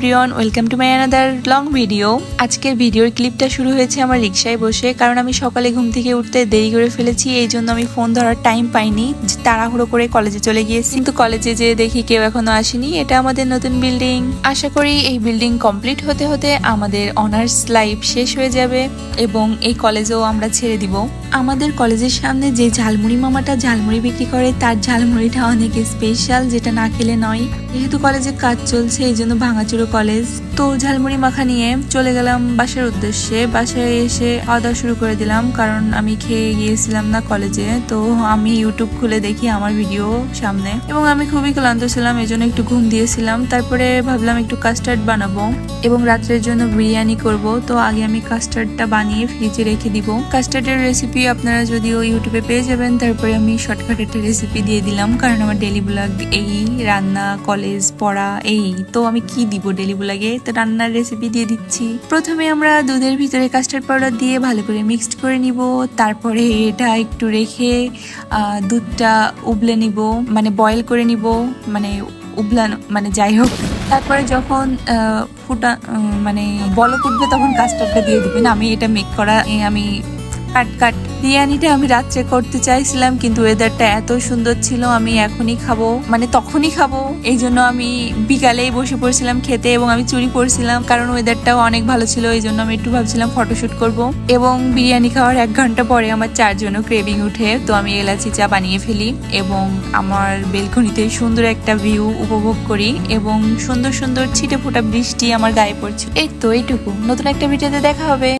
Everyone, welcome to my another long video. আজকের ভিডিওর ক্লিপটা শুরু হয়েছে আমার রিক্সায় বসে, কারণ আমি সকালে ঘুম থেকে উঠতে দেরি করে ফেলেছি। এই জন্য আমি ফোন ধরার টাইম পাইনি, তাড়াহুড়ো করে কলেজে চলে গিয়েছি। কিন্তু কলেজে যেয়ে দেখি কেউ এখনো আসেনি। এটা আমাদের নতুন বিল্ডিং। আশা করি এই বিল্ডিং কমপ্লিট হতে হতে আমাদের অনার্স লাইফ শেষ হয়ে যাবে এবং এই কলেজেও আমরা ছেড়ে দিব। আমাদের কলেজের সামনে যে ঝালমুড়ি মামাটা ঝালমুড়ি বিক্রি করে, তার ঝালমুড়িটা অনেক স্পেশাল, যেটা না খেলে নয়। যেহেতু কলেজে কাজ চলছে এই জন্য ভাঙাচুরো কলেজ, তো ঝালমুড়ি মাখা নিয়ে চলে গেলাম বাসার উদ্দেশ্যে। বাসায় এসে খাওয়া দাওয়া শুরু করে দিলাম, কারণ আমি খেয়ে গিয়েছিলাম না কলেজে। তো আমি ইউটিউব খুলে দেখি আমার ভিডিও সামনে, এবং আমি খুবই ক্লান্ত ছিলাম, এই জন্য একটু ঘুম দিয়েছিলাম। তারপরে ভাবলাম একটু কাস্টার্ড বানাবো এবং রাত্রের জন্য বিরিয়ানি করব। তো আগে আমি কাস্টার্ডটা বানিয়ে ফ্রিজে রেখে দিব। কাস্টার্ডের রেসিপি আপনারা যদিও ইউটিউবে পেয়ে যাবেন। তারপরে আমি শর্টকাট একটা রেসিপি দিয়ে দিলাম, কারণ আমার ডেলি ব্লগ এই রান্না, কলেজ, পড়া, এই তো আমি কি দিব ডেলি ব্লগে, তো রান্নার রেসিপি দিয়ে দিচ্ছি। প্রথমে আমরা দুধের ভিতরে কাস্টার্ড পাউডার দিয়ে ভালো করে মিক্সড করে নিব। তারপরে এটা একটু রেখে দুধটা উবলে নিব, মানে বয়েল করে নিব, মানে উবলানো, মানে যাই হোক। তারপরে যখন মানে বলক উঠবে তখন কাস্টার্ডটা দিয়ে দিবেন। আমি এটা মেক করা, আমি কাট বিরিয়ানিটা আমি রাত্রে করতে চাইছিলাম, কিন্তু ওয়েদারটা এত সুন্দর ছিল, আমি এখনই খাবো, মানে তখনই খাবো। এই জন্য আমি বিকালেই বসে পড়ছিলাম খেতে, এবং আমি চুরি পড়ছিলাম, কারণ ওয়েদারটাও অনেক ভালো ছিল। এই জন্য আমি একটু ভাবছিলাম ফটোশুট করব। এবং বিরিয়ানি খাওয়ার 1 ঘন্টা পরে আমার চার জন্য ক্রেভিং উঠে, তো আমি এলাচি চা বানিয়ে ফেলি এবং আমার বেলকনিতে সুন্দর একটা ভিউ উপভোগ করি, এবং সুন্দর সুন্দর ছিটে ফোটা বৃষ্টি আমার গায়ে পড়ছে। এই তো এইটুকু। নতুন একটা ভিডিওতে দেখা হবে।